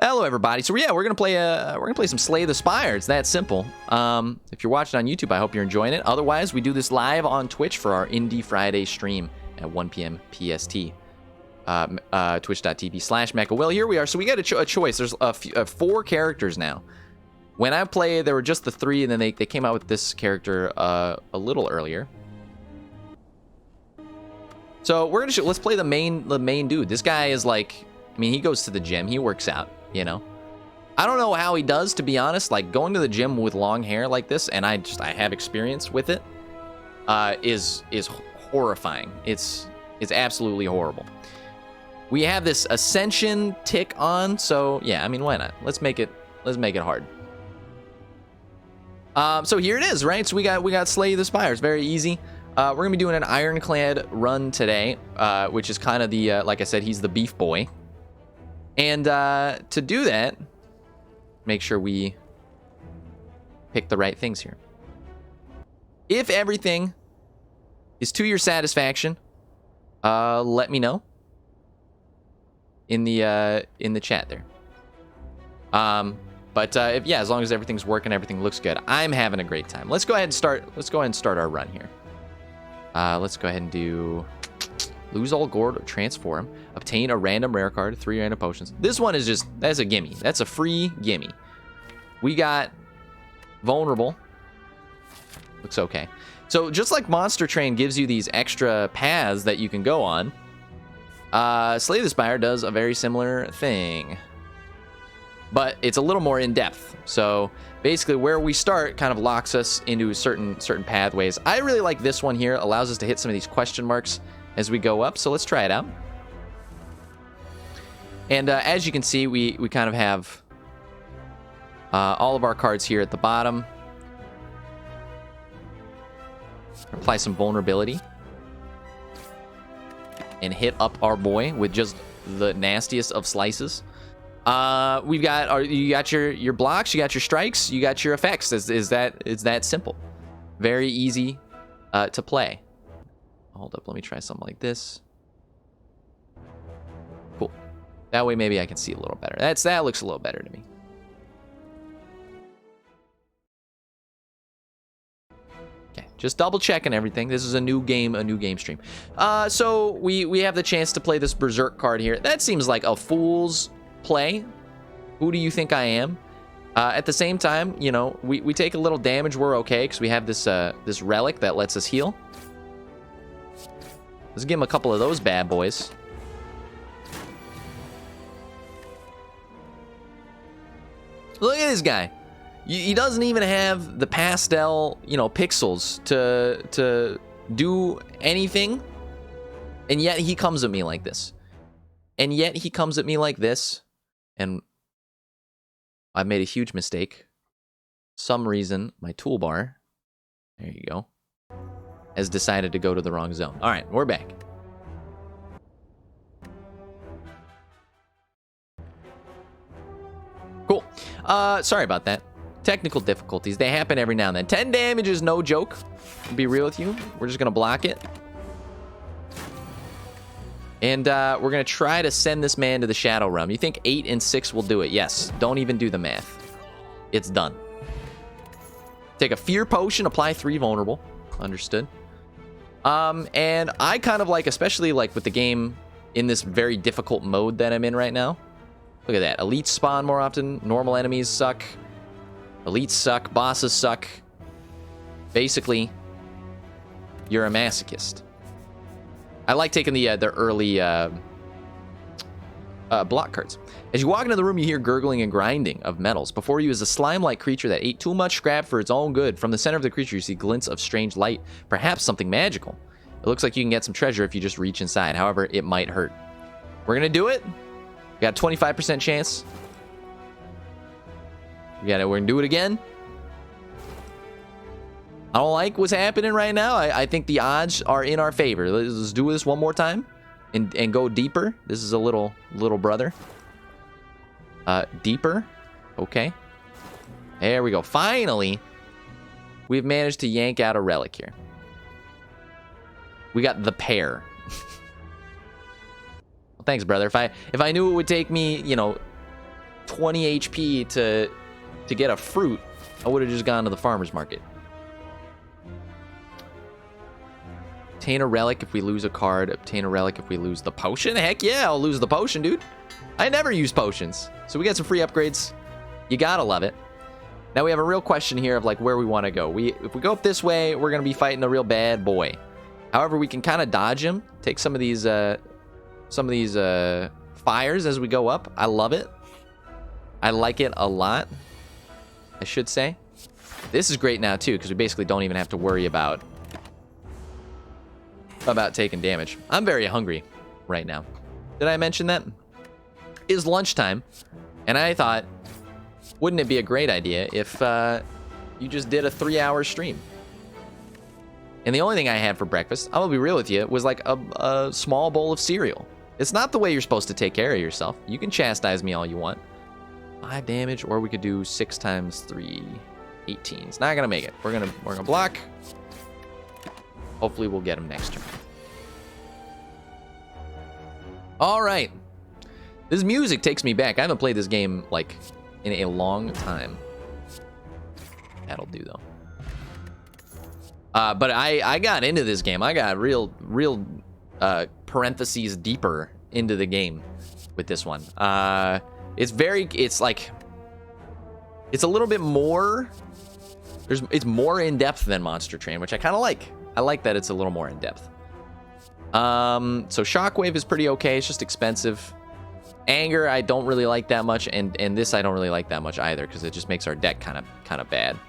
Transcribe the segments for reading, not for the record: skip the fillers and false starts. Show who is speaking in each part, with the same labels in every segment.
Speaker 1: Hello, everybody. So yeah, we're gonna play some Slay the Spire. It's that simple. If you're watching on YouTube, I hope you're enjoying it. Otherwise, we do this live on Twitch for our Indie Friday stream at 1 p.m. PST. Twitch.tv/MechaWill. Here we are. So we got a choice. There's four characters now. When I played, there were just the three, and then they came out with this character a little earlier. So we're gonna let's play the main dude. This guy is like, I mean, he goes to the gym, he works out, you know. I don't know how he does, to be honest. Like, going to the gym with long hair like this, and I have experience with it, is horrifying. It's absolutely horrible. We have this ascension tick on, so yeah, I mean, why not? Let's make it hard. So here it is, right? So we got Slay the Spire. It's very easy. We're gonna be doing an ironclad run today, which is kind of the like I said, he's the beef boy. And to do that, make sure we pick the right things here. If everything is to your satisfaction, let me know in the chat there. But if, yeah, as long as everything's working, everything looks good, I'm having a great time. Let's go ahead and start our run here. Let's go ahead and do lose all gold or transform. Obtain a random rare card, 3 random potions. This one is just, that's a gimme. That's a free gimme. We got vulnerable. Looks okay. So just like Monster Train gives you these extra paths that you can go on, Slay the Spire does a very similar thing. But it's a little more in-depth. So basically where we start kind of locks us into certain pathways. I really like this one here. It allows us to hit some of these question marks as we go up. So let's try it out. And as you can see, we kind of have all of our cards here at the bottom. Apply some vulnerability. And hit up our boy with just the nastiest of slices. We've got you got your blocks, you got your strikes, you got your effects. It's that simple. Very easy to play. Hold up, let me try something like this. Cool. That way maybe I can see a little better. That looks a little better to me. Okay, just double checking everything. This is a new game stream. So we have the chance to play this Berserk card here. That seems like a fool's play. Who do you think I am? At the same time, you know, we take a little damage, we're okay, because we have this this relic that lets us heal. Let's give him a couple of those bad boys. Look at this guy. He doesn't even have the pastel, you know, pixels to do anything, and yet he comes at me like this. And I've made a huge mistake. Some reason my toolbar, there you go, has decided to go to the wrong zone. All right, we're back. Cool. Sorry about that. Technical difficulties. They happen every now and then. 10 damage is no joke. I'll be real with you. We're just going to block it. And we're going to try to send this man to the Shadow Realm. You think 8 and 6 will do it? Yes. Don't even do the math. It's done. Take a Fear Potion. Apply 3 vulnerable. Understood. And I kind of like, especially like with the game in this very difficult mode that I'm in right now. Look at that. Elites spawn more often. Normal enemies suck. Elites suck. Bosses suck. Basically, you're a masochist. I like taking the early block cards. As you walk into the room, you hear gurgling and grinding of metals. Before you is a slime-like creature that ate too much scrap for its own good. From the center of the creature, you see glints of strange light, perhaps something magical. It looks like you can get some treasure if you just reach inside. However, it might hurt. We're gonna do it. We got a 25% chance. We're gonna do it again. I don't like what's happening right now. I think the odds are in our favor. Let's do this one more time and go deeper. This is a little brother. Deeper. Okay. There we go. Finally, we've managed to yank out a relic here. We got the pair. Well, thanks, brother. If I knew it would take me, you know, 20 HP to get a fruit, I would have just gone to the farmer's market. Obtain a relic if we lose a card. Obtain a relic if we lose the potion. Heck yeah, I'll lose the potion, dude. I never use potions. So we got some free upgrades. You gotta love it. Now we have a real question here of like where we want to go. If we go up this way, we're gonna be fighting a real bad boy. However, we can kind of dodge him. Take some of these fires as we go up. I love it. I like it a lot, I should say. This is great now too, because we basically don't even have to worry about taking damage. I'm very hungry right now. Did I mention that? It is lunchtime, and I thought, wouldn't it be a great idea if you just did a 3-hour stream? And the only thing I had for breakfast, I'm gonna be real with you, was like a small bowl of cereal. It's not the way you're supposed to take care of yourself. You can chastise me all you want. 5 damage, or we could do 6 times 3, 18. It's not gonna make it. We're gonna block. Hopefully we'll get him next turn. All right. This music takes me back. I haven't played this game like in a long time. That'll do though. But I got into this game. I got real parentheses deeper into the game with this one. It's a little bit more. It's more in depth than Monster Train, which I kind of like. I like that it's a little more in depth. So Shockwave is pretty okay. It's just expensive. Anger I don't really like that much, and this I don't really like that much either, because it just makes our deck kind of bad.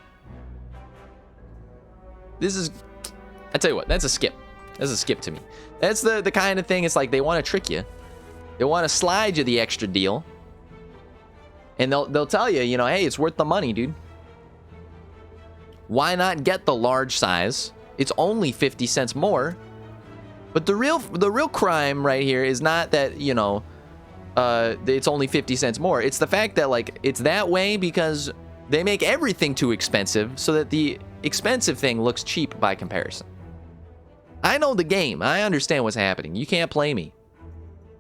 Speaker 1: This is, I tell you what, that's a skip. That's a skip to me. That's the kind of thing. It's like they want to trick you. They want to slide you the extra deal, and they'll tell you, you know, hey, it's worth the money, dude. Why not get the large size? It's only 50 cents more. But the real crime right here is not that, you know, it's only 50 cents more. It's the fact that, like, it's that way because they make everything too expensive so that the expensive thing looks cheap by comparison. I know the game. I understand what's happening. You can't play me.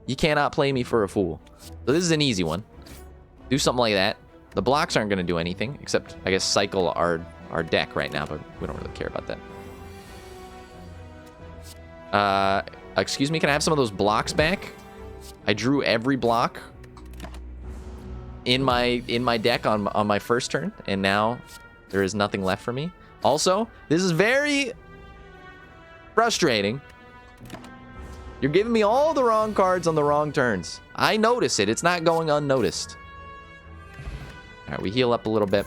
Speaker 1: You cannot play me for a fool. So this is an easy one. Do something like that. The blocks aren't going to do anything, except, I guess, cycle our deck right now, but we don't really care about that. Excuse me, can I have some of those blocks back? I drew every block in my deck on my first turn, and now there is nothing left for me. Also, this is very frustrating. You're giving me all the wrong cards on the wrong turns. I notice it. It's not going unnoticed. All right, we heal up a little bit.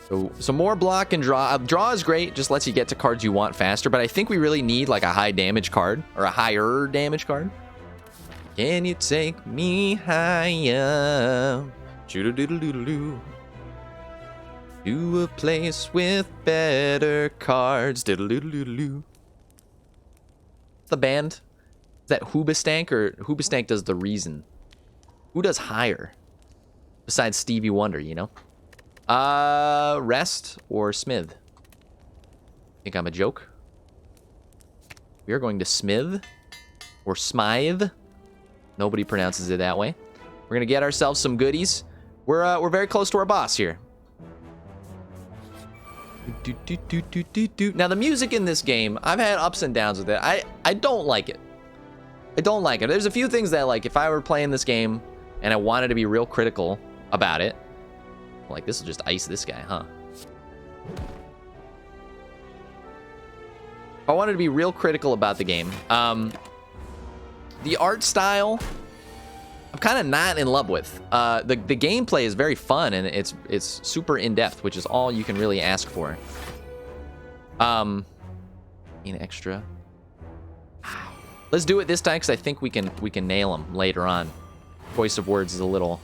Speaker 1: So some more block and draw. Draw is great. Just lets you get to cards you want faster. But I think we really need like a high damage card or a higher damage card. Can you take me higher? Doodle-doodle-doodle-doo. To a place with better cards. Diddle-doodle-doodle-doo. The band? Is that Hoobastank, or Hoobastank does The Reason? Who does higher? Besides Stevie Wonder, you know? Rest or Smith? Think I'm a joke? We are going to Smith or Smythe. Nobody pronounces it that way. We're gonna get ourselves some goodies. We're very close to our boss here. Now the music in this game, I've had ups and downs with it. I don't like it. I don't like it. There's a few things that, like, if I were playing this game and I wanted to be real critical about it, like, this will just ice this guy, huh? If I wanted to be real critical about the game, the art style, I'm kind of not in love with. The gameplay is very fun, and it's super in-depth, which is all you can really ask for. An extra. Let's do it this time, because I think we can nail him later on. Choice of words is a little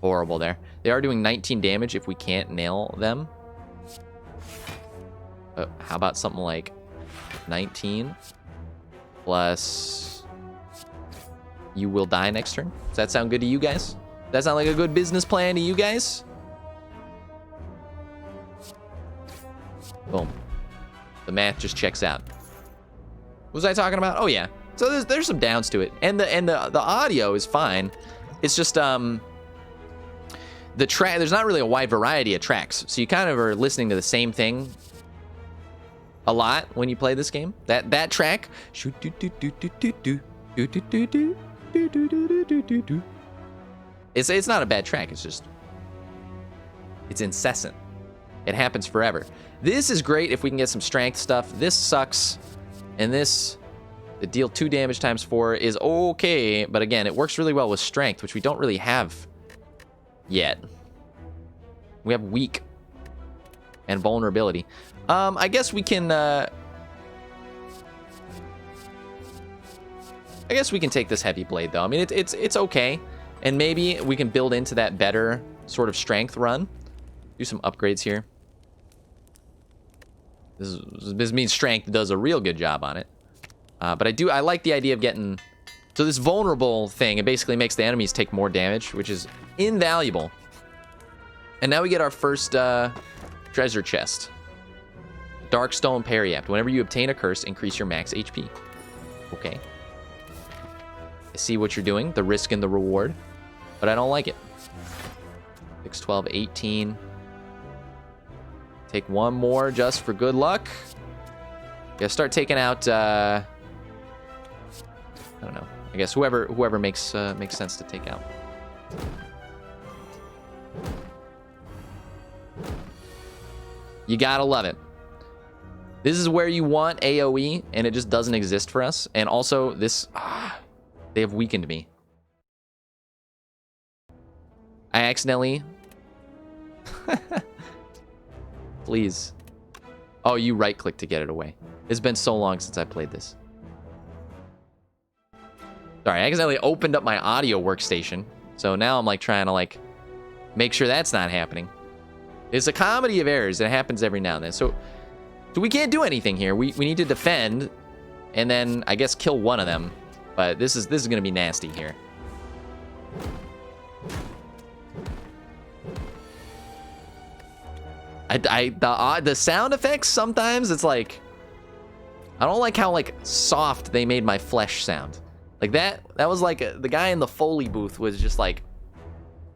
Speaker 1: horrible there. They are doing 19 damage if we can't nail them. How about something like 19 plus you will die next turn? Does that sound good to you guys? Does that sound like a good business plan to you guys? Boom. The math just checks out. What was I talking about? Oh yeah. So there's some downs to it, and the audio is fine. It's just the track. There's not really a wide variety of tracks, so you kind of are listening to the same thing a lot when you play this game. That track. It's not a bad track. It's just it's incessant. It happens forever. This is great if we can get some strength stuff. This sucks, and this. The deal 2 damage times 4 is okay, but again, it works really well with strength, which we don't really have yet. We have weak and vulnerability. I guess we can. I guess we can take this heavy blade though. I mean, it's okay, and maybe we can build into that better sort of strength run. Do some upgrades here. This means strength does a real good job on it. But I like the idea of getting... So this vulnerable thing, it basically makes the enemies take more damage, which is invaluable. And now we get our first treasure chest. Darkstone Parry Apt. Whenever you obtain a curse, increase your max HP. Okay. I see what you're doing, the risk and the reward, but I don't like it. 6, 12, 18. Take one more just for good luck. Yeah, start taking out... I don't know. I guess whoever makes sense to take out. You gotta love it. This is where you want AoE, and it just doesn't exist for us. And also, this they have weakened me. I accidentally. Please. Oh, you right-click to get it away. It's been so long since I played this. Sorry, I accidentally opened up my audio workstation. So now I'm like trying to like make sure that's not happening. It's a comedy of errors. It happens every now and then. So we can't do anything here. We need to defend and then I guess kill one of them. But this is gonna be nasty here. The sound effects sometimes it's like I don't like how like soft they made my flesh sound. Like that was like the guy in the Foley booth was just like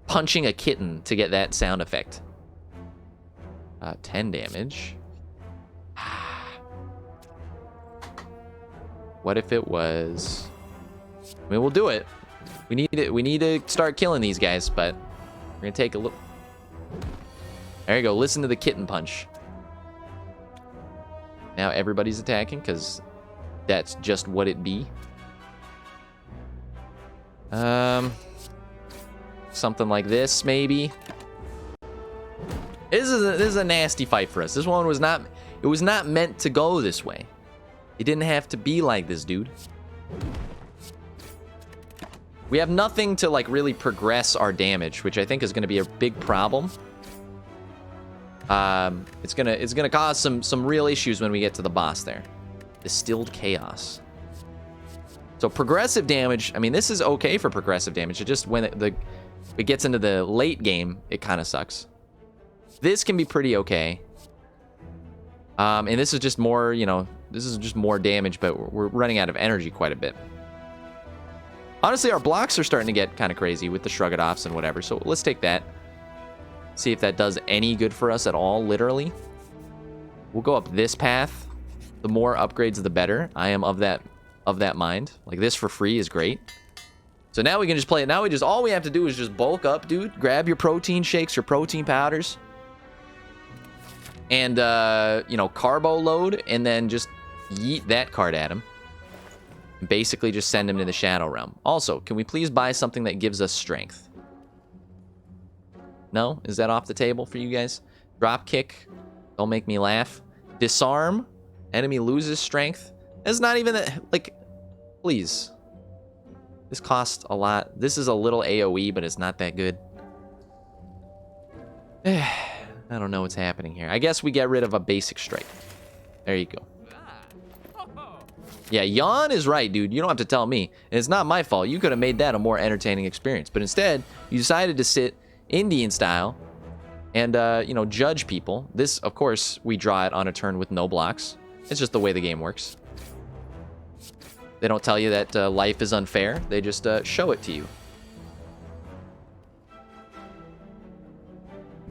Speaker 1: punching a kitten to get that sound effect. 10 damage. What if it was? I mean, we'll do it. We need to start killing these guys, but we're gonna take a look. There you go. Listen to the kitten punch. Now everybody's attacking because that's just what it be. Something like this, maybe. This is a nasty fight for us. This one was not. It was not meant to go this way. It didn't have to be like this, dude. We have nothing to like really progress our damage, which I think is going to be a big problem. It's gonna cause some real issues when we get to the boss there. Distilled Chaos. So progressive damage, I mean, this is okay for progressive damage. It just, when it gets into the late game, it kind of sucks. This can be pretty okay. And this is just more, you know, this is just more damage, but we're running out of energy quite a bit. Honestly, our blocks are starting to get kind of crazy with the shrug-it-offs and whatever, so let's take that. See if that does any good for us at all, literally. We'll go up this path. The more upgrades, the better. I am of that mind. Like, this for free is great. So now we can just play it. Now all we have to do is just bulk up, dude. Grab your protein shakes or protein powders. And, you know, carbo load. And then just yeet that card at him. Basically just send him to the Shadow Realm. Also, can we please buy something that gives us strength? No? Is that off the table for you guys? Drop kick. Don't make me laugh. Disarm. Enemy loses strength. It's not even that, like, please. This costs a lot. This is a little AoE, but it's not that good. I don't know what's happening here. I guess we get rid of a basic strike. There you go. Yeah, Yawn is right, dude. You don't have to tell me. And it's not my fault. You could have made that a more entertaining experience. But instead, you decided to sit Indian style and, you know, judge people. This, of course, we draw it on a turn with no blocks. It's just the way the game works. They don't tell you that life is unfair. They just show it to you.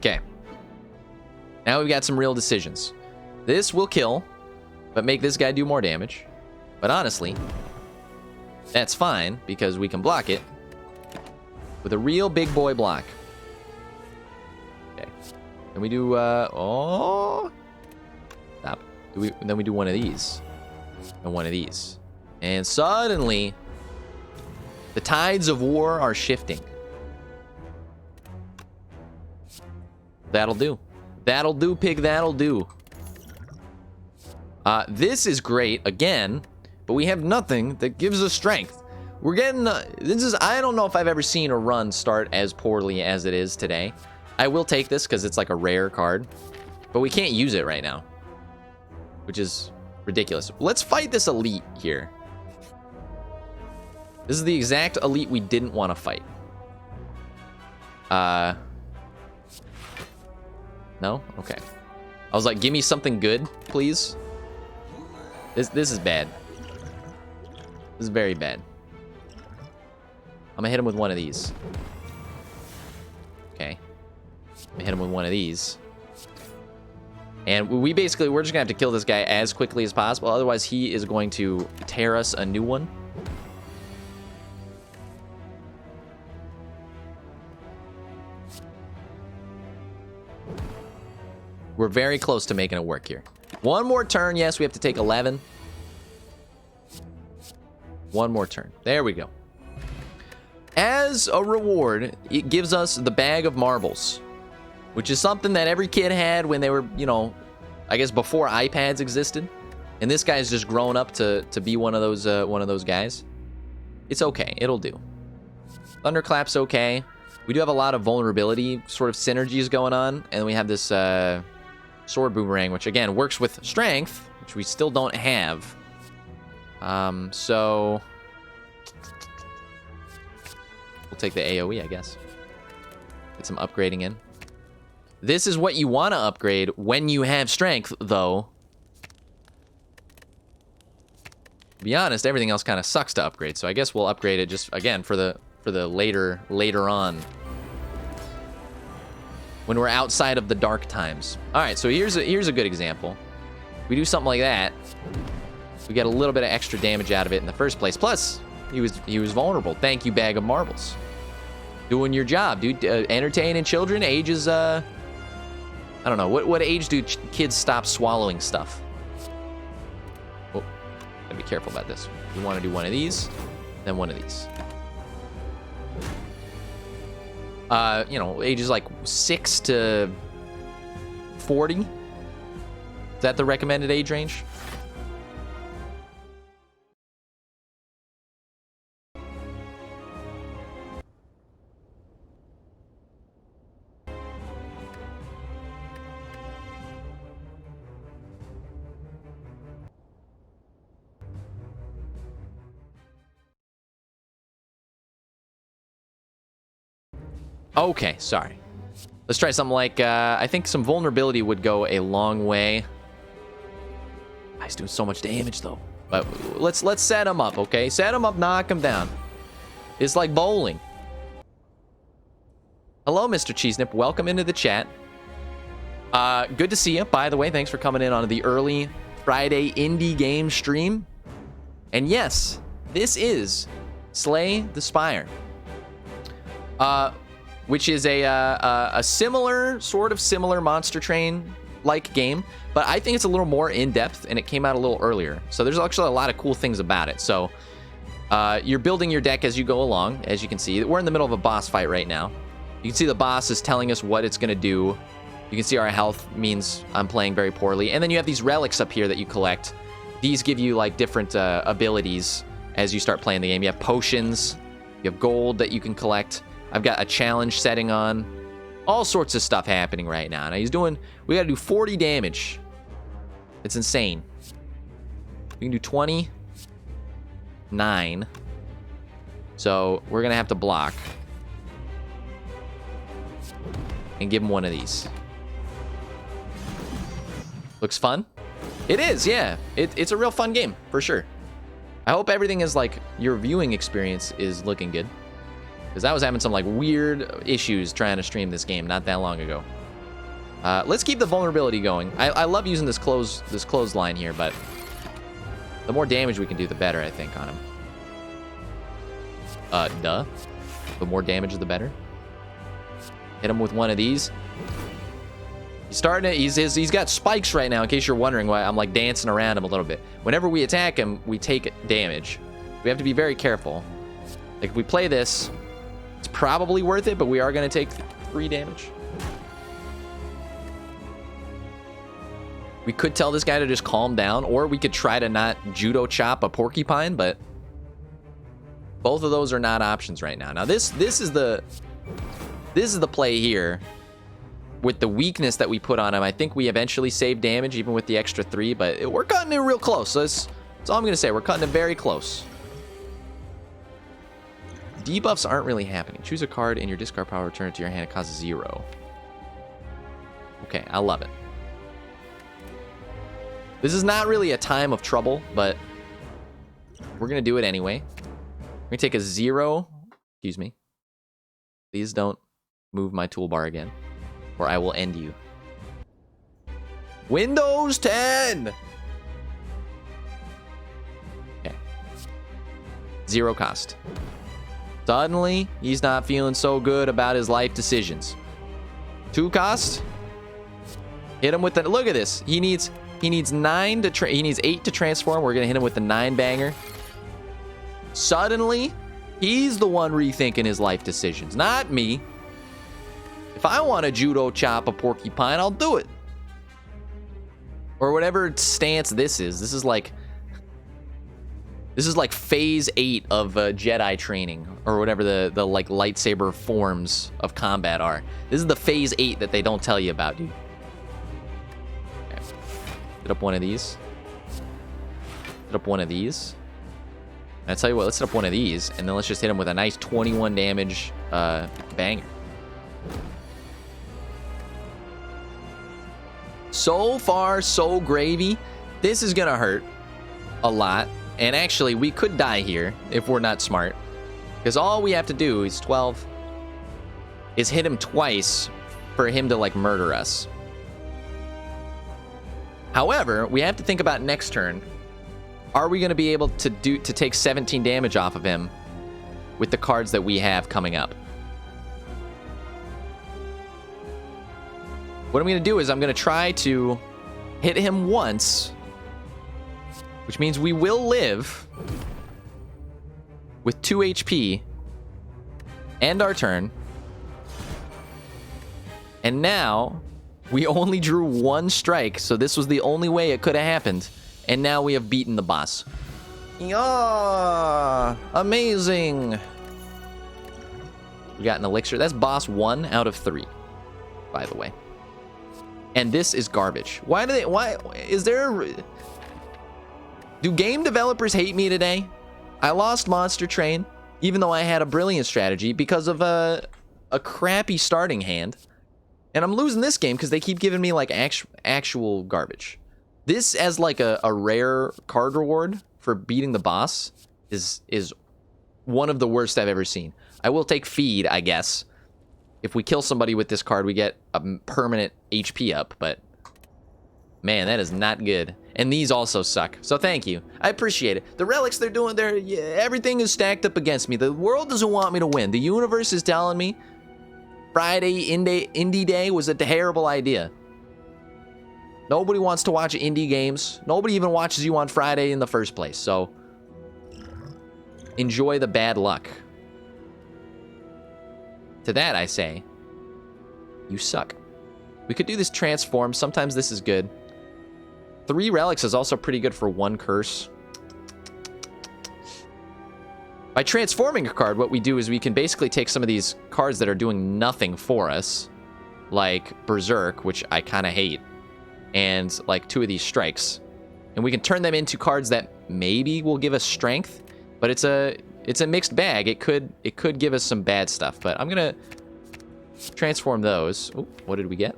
Speaker 1: Okay. Now we've got some real decisions. This will kill, but make this guy do more damage. But honestly, that's fine because we can block it with a real big boy block. Okay. And we do, oh. Stop. Then we do one of these. And one of these. And suddenly, the tides of war are shifting. That'll do. That'll do, pig. That'll do. This is great, again, but we have nothing that gives us strength. We're getting... I don't know if I've ever seen a run start as poorly as it is today. I will take this because it's like a rare card, but we can't use it right now, which is ridiculous. Let's fight this elite here. This is the exact elite we didn't want to fight. No? Okay. I was like, give me something good, please. This is bad. This is very bad. I'm gonna hit him with one of these. Okay. I'm gonna hit him with one of these. And we're just gonna have to kill this guy as quickly as possible. Otherwise, he is going to tear us a new one. We're very close to making it work here. One more turn. Yes, we have to take 11. One more turn. There we go. As a reward, it gives us the bag of marbles, which is something that every kid had when they were, you know, I guess before iPads existed. And this guy's just grown up to be one of those guys. It's okay. It'll do. Thunderclap's okay. We do have a lot of vulnerability sort of synergies going on, and we have this sword boomerang, which again works with strength, which we still don't have. So we'll take the AoE, I guess. Get some upgrading in. This is what you want to upgrade when you have strength, though. To be honest, everything else kind of sucks to upgrade, so I guess we'll upgrade it just again for the later on, when we're outside of the dark times. All right, so here's a good example. We do something like that, we get a little bit of extra damage out of it in the first place. Plus, he was vulnerable. Thank you, bag of marbles. Doing your job, dude. Entertaining children. Ages, I don't know. What age do kids stop swallowing stuff? Oh, gotta be careful about this. We want to do one of these, then one of these. You know, ages like 6 to 40. Is that the recommended age range? Okay, sorry. Let's try something like, I think some vulnerability would go a long way. He's doing so much damage, though. But let's set him up, okay? Set him up, knock him down. It's like bowling. Hello, Mr. Cheesenip. Welcome into the chat. Good to see you, by the way. Thanks for coming in on the early Friday indie game stream. And yes, this is Slay the Spire. Which is a similar Monster Train-like game, but I think it's a little more in-depth, and it came out a little earlier. So there's actually a lot of cool things about it. So you're building your deck as you go along, as you can see. We're in the middle of a boss fight right now. You can see the boss is telling us what it's going to do. You can see our health means I'm playing very poorly. And then you have these relics up here that you collect. These give you, like, different able as you start playing the game. You have potions. You have gold that you can collect. I've got a challenge setting on. All sorts of stuff happening right now. Now we gotta do 40 damage. It's insane. We can do 29. So we're gonna have to block. And give him one of these. Looks fun? It is, yeah. It's a real fun game, for sure. I hope everything is like, your viewing experience is looking good. Because I was having some like weird issues trying to stream this game not that long ago. Let's keep the vulnerability going. I love using this clothesline here, but the more damage we can do, the better, I think, on him. Duh. The more damage, the better. Hit him with one of these. He's starting to, he's got spikes right now, in case you're wondering why I'm like dancing around him a little bit. Whenever we attack him, we take damage. We have to be very careful. Like, if we play this, it's probably worth it, but we are going to take 3 damage. We could tell this guy to just calm down, or we could try to not judo chop a porcupine, but both of those are not options right now. Now, this is the play here. With the weakness that we put on him, I think we eventually save damage, even with the extra 3, but we're cutting it real close. So that's all I'm going to say. We're cutting it very close. Debuffs aren't really happening. Choose a card in your discard pile, return it to your hand. It costs 0. Okay, I love it. This is not really a time of trouble, but we're going to do it anyway. We're going to take a 0. Excuse me. Please don't move my toolbar again, or I will end you. Windows 10! Okay. 0 cost. Suddenly, he's not feeling so good about his life decisions. 2 cost. Hit him with the... Look at this. He needs 9 to... He needs 8 to transform. We're going to hit him with the 9 banger. Suddenly, he's the one rethinking his life decisions, not me. If I want to judo chop a porcupine, I'll do it. Or whatever stance this is. This is like phase 8 of Jedi training, or whatever the like lightsaber forms of combat are. This is the phase 8 that they don't tell you about, dude. Okay. Hit up one of these. Hit up one of these. And I tell you what, let's hit up one of these, and then let's just hit him with a nice 21 damage banger. So far, so gravy. This is gonna hurt a lot. And actually, we could die here if we're not smart. Because all we have to do is 12 is hit him twice for him to, like, murder us. However, we have to think about next turn. Are we going to be able to take 17 damage off of him with the cards that we have coming up? What I'm going to do is I'm going to try to hit him once, which means we will live with 2 HP, end our turn. And now we only drew 1 strike, so this was the only way it could have happened. And now we have beaten the boss. Yeah, amazing. We got an elixir. That's boss 1 out of 3, by the way. And this is garbage. Why is there do game developers hate me today? I lost Monster Train, even though I had a brilliant strategy, because of a crappy starting hand. And I'm losing this game because they keep giving me like actual garbage. This as like a rare card reward for beating the boss is one of the worst I've ever seen. I will take feed, I guess. If we kill somebody with this card, we get a permanent HP up, but man, that is not good. And these also suck, so thank you. I appreciate it. The relics they're doing there, yeah, everything is stacked up against me. The world doesn't want me to win. The universe is telling me Friday Indie Day was a terrible idea. Nobody wants to watch indie games. Nobody even watches you on Friday in the first place, so enjoy the bad luck. To that I say, you suck. We could do this transform. Sometimes this is good. 3 relics is also pretty good for 1 curse. By transforming a card, what we do is we can basically take some of these cards that are doing nothing for us, like Berserk, which I kind of hate, and like 2 of these strikes, and we can turn them into cards that maybe will give us strength, but it's a mixed bag. It could give us some bad stuff, but I'm gonna transform those. Ooh, what did we get?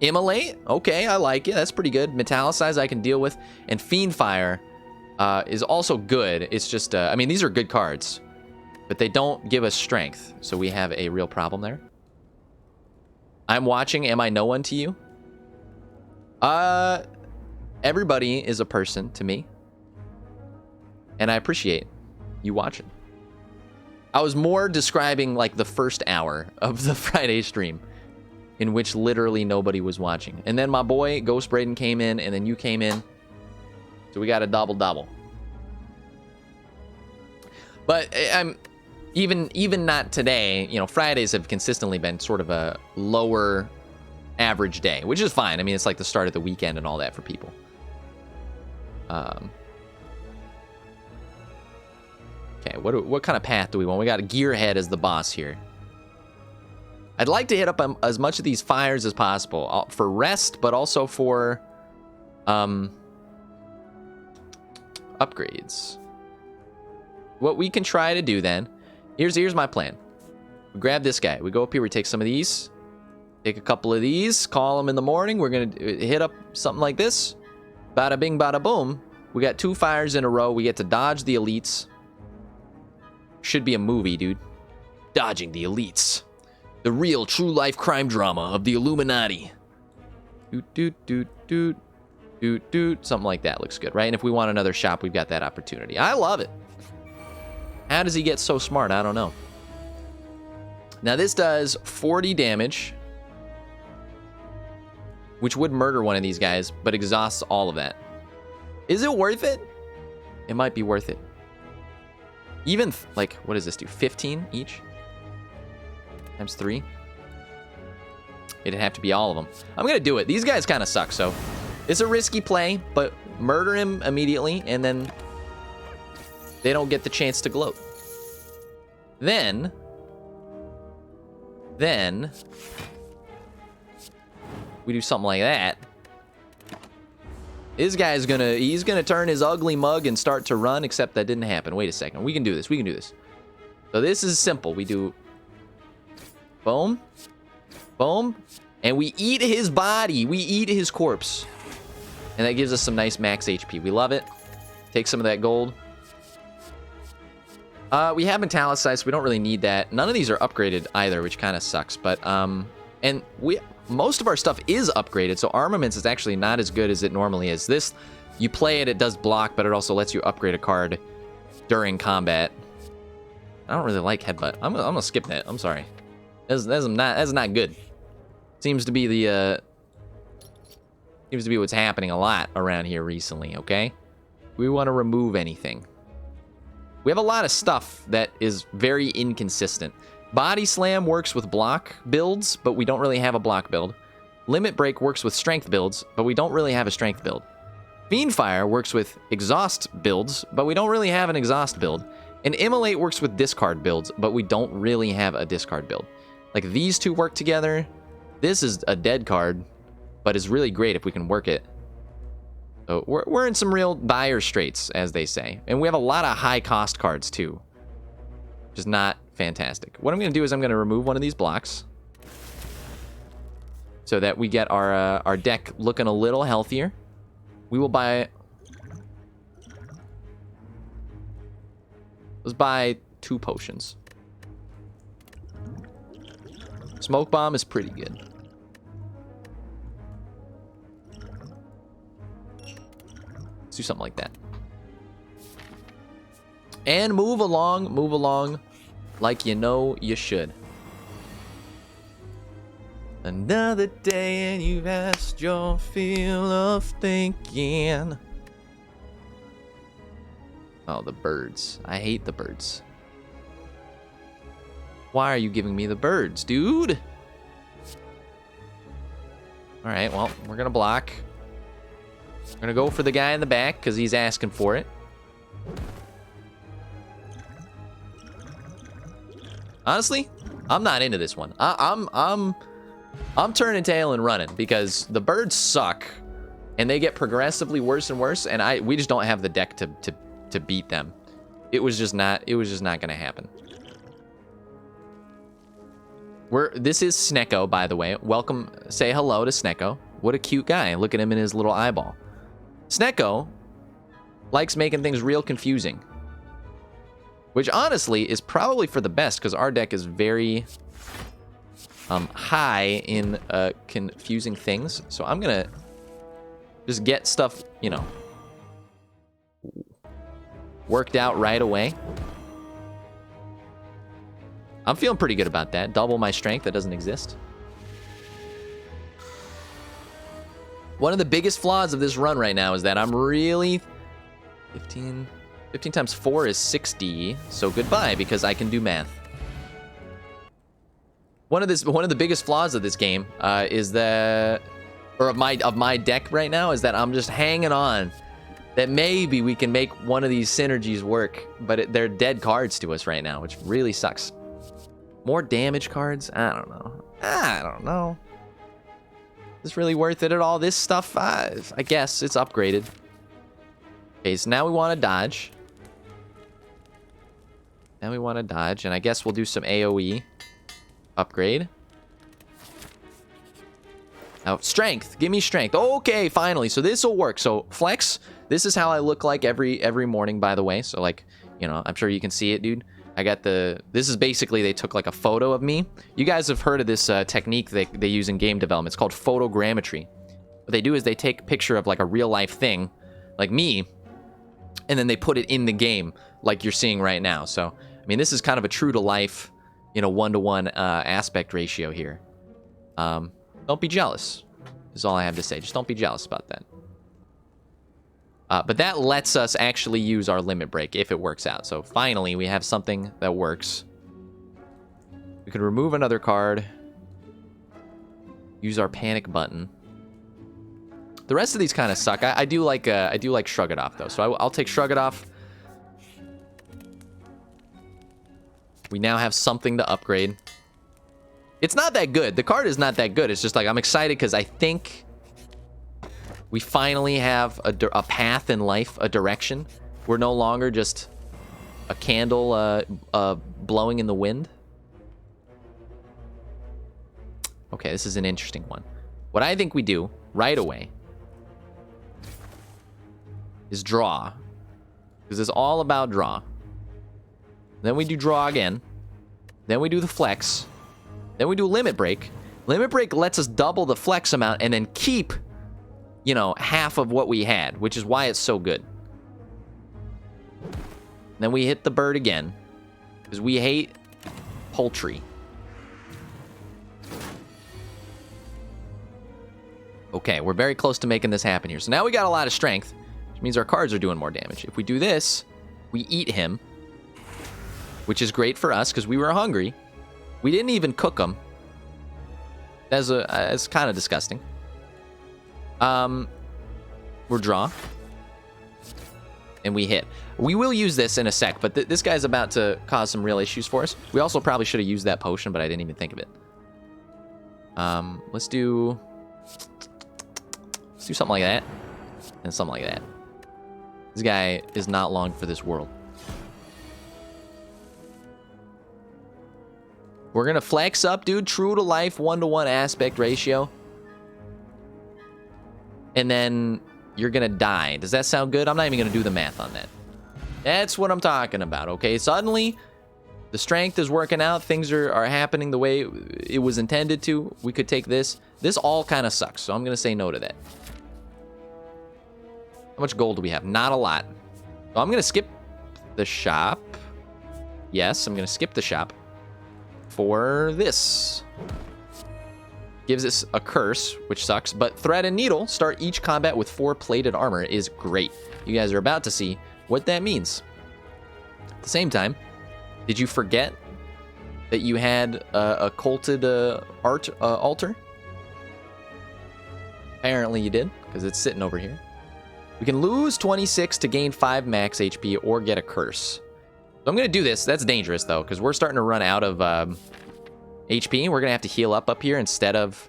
Speaker 1: Immolate? Okay, I like it. That's pretty good. Metallicize I can deal with, and Fiendfire is also good. It's just I mean, these are good cards, but they don't give us strength, so we have a real problem there. I'm watching. Am I no one to you? Everybody is a person to me. And I appreciate you watching. I was more describing like the first hour of the Friday stream, in which literally nobody was watching. And then my boy Ghost Braden came in, and then you came in. So we got a double. But I'm even not today, you know, Fridays have consistently been sort of a lower average day, which is fine. I mean, it's like the start of the weekend and all that for people. Okay, what kind of path do we want? We got a Gearhead as the boss here. I'd like to hit up as much of these fires as possible for rest, but also for upgrades. What we can try to do then, here's my plan. We grab this guy. We go up here. We take some of these. Take a couple of these. Call them in the morning. We're going to hit up something like this. Bada bing, bada boom. We got 2 fires in a row. We get to dodge the elites. Should be a movie, dude. Dodging the elites. The real true life crime drama of the Illuminati. Doot. Something like that looks good, right? And if we want another shop, we've got that opportunity. I love it. How does he get so smart? I don't know. Now this does 40 damage, which would murder one of these guys, but exhausts all of that. Is it worth it? It might be worth it. Even, like, what does this do? 15 each? Times 3? It'd have to be all of them. I'm going to do it. These guys kind of suck, so it's a risky play, but murder him immediately, and then they don't get the chance to gloat. Then we do something like that. This guy's he's gonna turn his ugly mug and start to run, except that didn't happen. Wait a second. We can do this. So this is simple. We do boom, boom, and we eat his body. We eat his corpse. And that gives us some nice max HP. We love it. Take some of that gold. We have Metallicite, so we don't really need that. None of these are upgraded either, which kind of sucks. But, and most of our stuff is upgraded, so armaments is actually not as good as it normally is. This, you play it, it does block, but it also lets you upgrade a card during combat. I don't really like Headbutt. I'm gonna skip that. I'm sorry. That's not good. Seems to be what's happening a lot around here recently, okay? We want to remove anything. We have a lot of stuff that is very inconsistent. Body Slam works with block builds, but we don't really have a block build. Limit Break works with strength builds, but we don't really have a strength build. Fiendfire works with exhaust builds, but we don't really have an exhaust build. And Immolate works with discard builds, but we don't really have a discard build. Like, these two work together. This is a dead card, but is really great if we can work it. So we're in some real dire straits, as they say. And we have a lot of high-cost cards, too. Which is not fantastic. What I'm going to do is I'm going to remove one of these blocks, so that we get our deck looking a little healthier. We will buy... Let's buy 2 potions. Smoke Bomb is pretty good. Let's do something like that. And move along like you know you should. Another day and you've asked your fill of thinking. Oh, the birds. I hate the birds. Why are you giving me the birds, dude? Alright, well, we're gonna block. We're gonna go for the guy in the back because he's asking for it. Honestly, I'm not into this one. I'm turning tail and running because the birds suck, and they get progressively worse and worse. And we just don't have the deck to beat them. It was just not gonna happen. This is Snecko, by the way. Welcome. Say hello to Snecko. What a cute guy. Look at him in his little eyeball. Snecko likes making things real confusing. Which honestly is probably for the best, because our deck is very high in confusing things. So I'm going to just get stuff, you know, worked out right away. I'm feeling pretty good about that. Double my strength. That doesn't exist. One of the biggest flaws of this run right now is that I'm really... 15 times 4 is 60. So goodbye, because I can do math. One of the biggest flaws of this game is that... Or of my deck right now is that I'm just hanging on. That maybe we can make one of these synergies work. But they're dead cards to us right now, which really sucks. More damage cards? I don't know. Is this really worth it at all? This stuff, I guess it's upgraded. Okay, so now we want to dodge. And I guess we'll do some AoE upgrade. Now, strength. Give me strength. Okay, finally. So this will work. So flex. This is how I look like every morning, by the way. So, like, you know, I'm sure you can see it, dude. I got this is basically, they took like a photo of me. You guys have heard of this technique they use in game development. It's called photogrammetry. What they do is they take a picture of like a real life thing, like me, and then they put it in the game like you're seeing right now. So, I mean, this is kind of a true to life, you know, 1-to-1 aspect ratio here. Don't be jealous, is all I have to say. Just don't be jealous about that. But that lets us actually use our limit break if it works out. So finally, we have something that works. We can remove another card. Use our panic button. The rest of these kind of suck. I do like Shrug It Off though. So I'll take Shrug It Off. We now have something to upgrade. It's not that good. The card is not that good. It's just like I'm excited because I think we finally have a path in life, a direction. We're no longer just a candle blowing in the wind. Okay, this is an interesting one. What I think we do right away is draw. Because it's all about draw. Then we do draw again. Then we do the flex. Then we do limit break. Limit break lets us double the flex amount and then keep, you know, half of what we had, which is why it's so good. Then we hit the bird again, because we hate poultry. Okay, we're very close to making this happen here. So now we got a lot of strength, which means our cards are doing more damage. If we do this, we eat him, which is great for us, because we were hungry. We didn't even cook him. It's kind of disgusting. We're draw. And we hit. We will use this in a sec, but this guy's about to cause some real issues for us. We also probably should have used that potion, but I didn't even think of it. Let's do something like that. And something like that. This guy is not long for this world. We're gonna flex up, dude. True to life, 1-to-1 aspect ratio. And then you're gonna die. Does that sound good? I'm not even gonna do the math on that. That's what I'm talking about, okay? Suddenly, the strength is working out. Things are happening the way it was intended to. We could take this. This all kind of sucks, so I'm gonna say no to that. How much gold do we have? Not a lot. So I'm gonna skip the shop. Yes, I'm gonna skip the shop for this. Gives us a curse, which sucks, but Thread and Needle start each combat with 4 plated armor is great. You guys are about to see what that means. At the same time, did you forget that you had a culted altar? Apparently you did, because it's sitting over here. We can lose 26 to gain 5 max HP or get a curse. So I'm going to do this. That's dangerous, though, because we're starting to run out of HP. We're going to have to heal up here instead of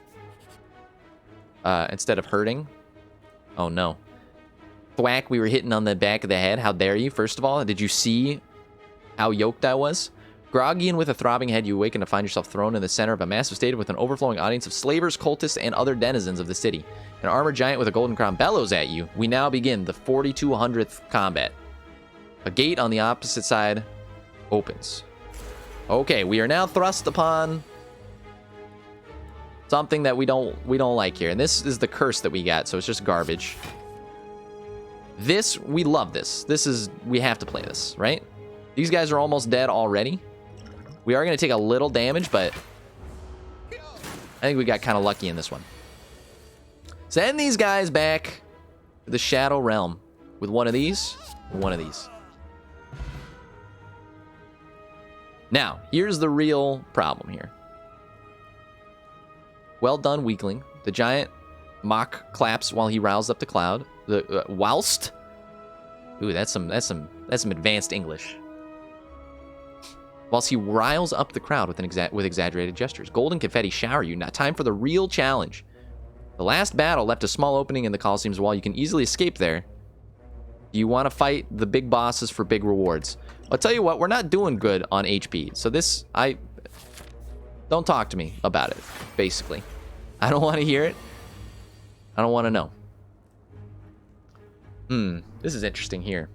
Speaker 1: hurting. Oh, no. Thwack, we were hitting on the back of the head. How dare you, first of all? Did you see how yoked I was? Groggy and with a throbbing head, you awaken to find yourself thrown in the center of a massive stadium with an overflowing audience of slavers, cultists, and other denizens of the city. An armored giant with a golden crown bellows at you. We now begin the 4200th combat. A gate on the opposite side opens. Okay, we are now thrust upon Something that we don't like here. And this is the curse that we got, so it's just garbage. This, we love this. We have to play this, right? These guys are almost dead already. We are going to take a little damage, but I think we got kind of lucky in this one. Send these guys back to the Shadow Realm with one of these and one of these. Now, here's the real problem here. Well done, weakling. The giant mock claps while he riles up the cloud. Whilst. Ooh, that's some advanced English. Whilst he riles up the crowd with exaggerated gestures. Golden confetti shower you. Now, time for the real challenge. The last battle left a small opening in the Colosseum's wall. You can easily escape there. Do you want to fight the big bosses for big rewards? I'll tell you what, we're not doing good on HP. So this, don't talk to me about it, basically. I don't want to hear it. I don't want to know. This is interesting here.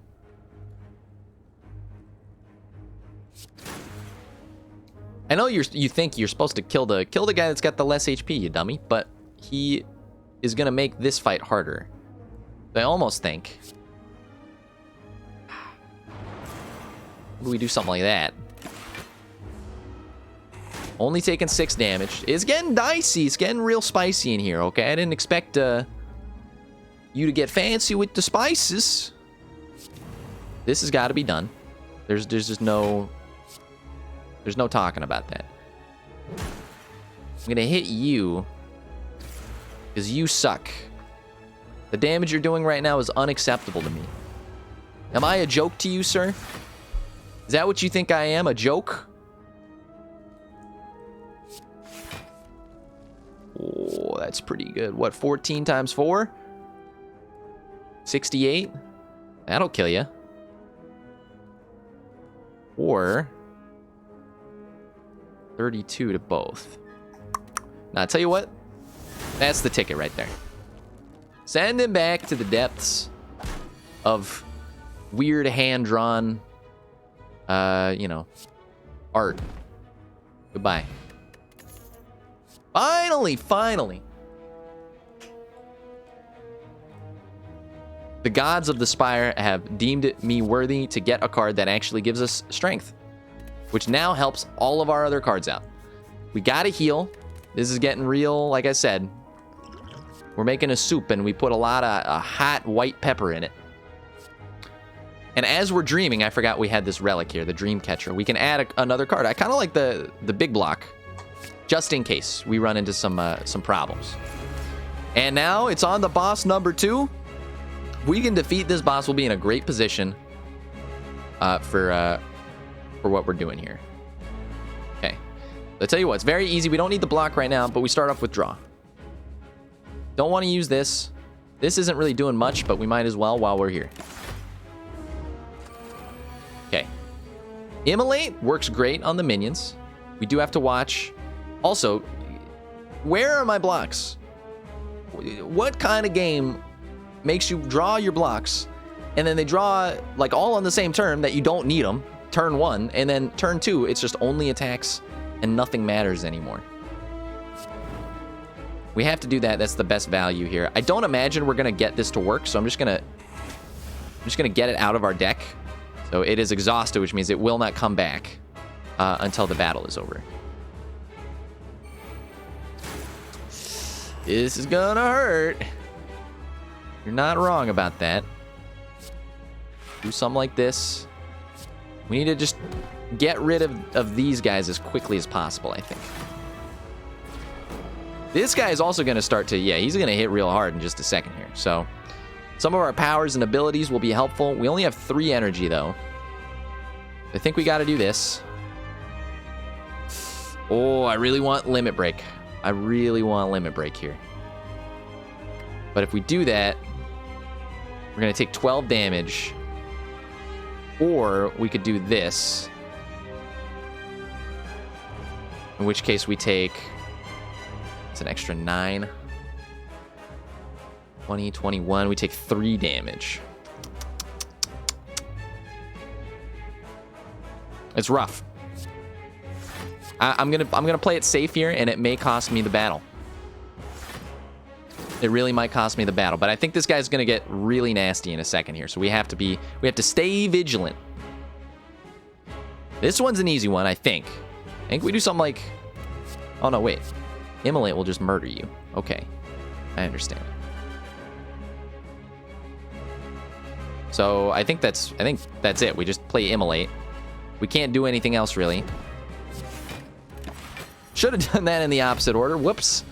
Speaker 1: I know you think you're supposed to kill the guy that's got the less HP, you dummy, but he is gonna make this fight harder. I almost think. We do something like that. Only taking 6 damage. It's getting dicey. It's getting real spicy in here, okay? I didn't expect you to get fancy with the spices. This has got to be done. There's just no talking about that. I'm gonna hit you because you suck. The damage you're doing right now is unacceptable to me. Am I a joke to you, sir? Is that what you think I am? A joke? Oh, that's pretty good. What, 14 times 4? 68? That'll kill you. Or 32 to both. Now, I'll tell you what. That's the ticket right there. Send him back to the depths of weird hand-drawn, art. Goodbye. Finally. The gods of the Spire have deemed me worthy to get a card that actually gives us strength, which now helps all of our other cards out. We gotta heal. This is getting real, like I said. We're making a soup, and we put a lot of hot white pepper in it. And as we're dreaming, I forgot we had this relic here, the Dream Catcher. We can add another card. I kind of like the big block, just in case we run into some problems. And now it's on the boss number 2. If we can defeat this boss, we'll be in a great position for what we're doing here. Okay. I'll tell you what, it's very easy. We don't need the block right now, but we start off with draw. Don't want to use this. This isn't really doing much, but we might as well while we're here. Okay. Immolate works great on the minions. We do have to watch. Also, where are my blocks? What kind of game makes you draw your blocks, and then they draw like all on the same turn that you don't need them, turn 1, and then turn 2, it's just only attacks and nothing matters anymore. We have to do that. That's the best value here. I don't imagine we're gonna get this to work, so I'm just gonna get it out of our deck. So it is exhausted, which means it will not come back until the battle is over. This is gonna hurt. You're not wrong about that. Do something like this. We need to just get rid of these guys as quickly as possible, I think. This guy is also going to start to, yeah, he's going to hit real hard in just a second here. So some of our powers and abilities will be helpful. We only have 3 energy, though. I think we got to do this. Oh, I really want Limit Break. I really want Limit Break here. But if we do that, we're going to take 12 damage. Or we could do this. In which case we take... It's an extra 9. 20, 21. We take 3 damage. It's rough. I'm gonna play it safe here, and it may cost me the battle. it really might cost me the battle. But I think this guy's going to get really nasty in a second here. So we have to stay vigilant. This one's an easy one, I think. I think we do something like... Oh, no, wait. Immolate will just murder you. Okay. I understand. So I think that's it. We just play Immolate. We can't do anything else, really. Should have done that in the opposite order. Whoops.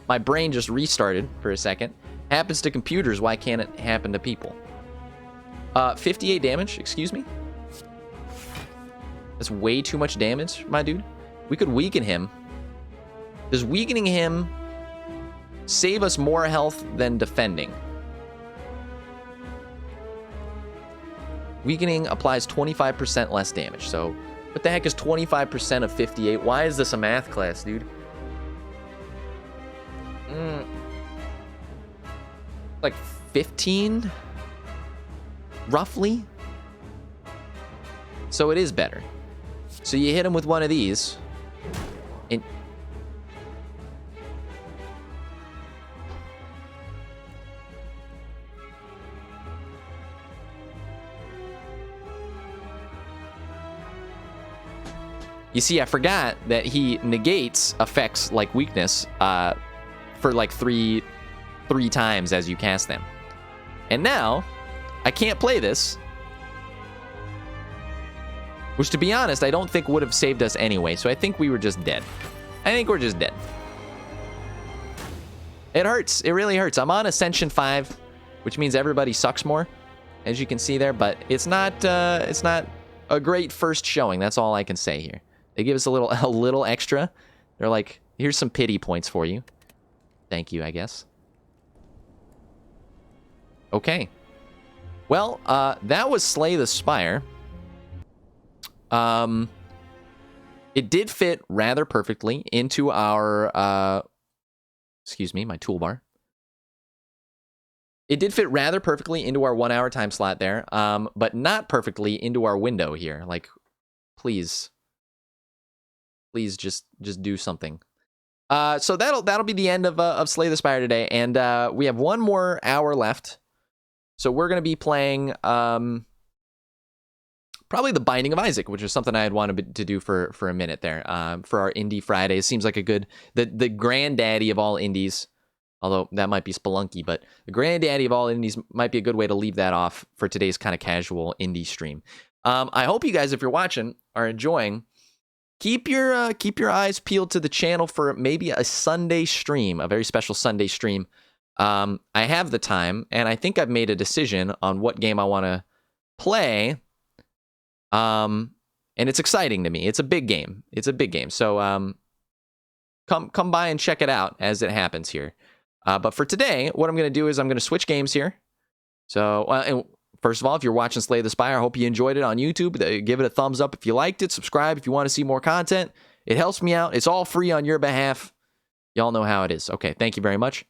Speaker 1: My brain just restarted for a second. Happens to computers. Why can't it happen to people? 58 damage. Excuse me? That's way too much damage, my dude. We could weaken him. Does weakening him save us more health than defending? Weakening applies 25% less damage. So, what the heck is 25% of 58? Why is this a math class, dude? Like 15? Roughly? So it is better. So you hit him with one of these. And you see, I forgot that he negates effects like weakness for like three times as you cast them. And now, I can't play this. Which, to be honest, I don't think would have saved us anyway. So I think we were just dead. I think we're just dead. It hurts. It really hurts. I'm on Ascension 5, which means everybody sucks more, as you can see there. But it's not a great first showing. That's all I can say here. They give us a little extra. They're like, here's some pity points for you. Thank you, I guess. Okay. Well, that was Slay the Spire. It did fit rather perfectly into our, excuse me, my toolbar. It did fit rather perfectly into our 1 hour time slot there, but not perfectly into our window here. Like, please just do something. So that'll be the end of Slay the Spire today, and we have 1 more hour left. So we're gonna be playing probably the Binding of Isaac, which is something I had wanted to do for a minute there. For our Indie Fridays, seems like a good the granddaddy of all indies. Although that might be Spelunky, but the granddaddy of all indies might be a good way to leave that off for today's kind of casual indie stream. I hope you guys, if you're watching, are enjoying. Keep your eyes peeled to the channel for maybe a Sunday stream, a very special Sunday stream. I have the time, and I think I've made a decision on what game I want to play. And it's exciting to me. It's a big game. So come by and check it out as it happens here. But for today, what I'm going to do is I'm going to switch games here. So first of all, if you're watching Slay the Spire, I hope you enjoyed it on YouTube. Give it a thumbs up if you liked it. Subscribe if you want to see more content. It helps me out. It's all free on your behalf. Y'all know how it is. Okay, thank you very much.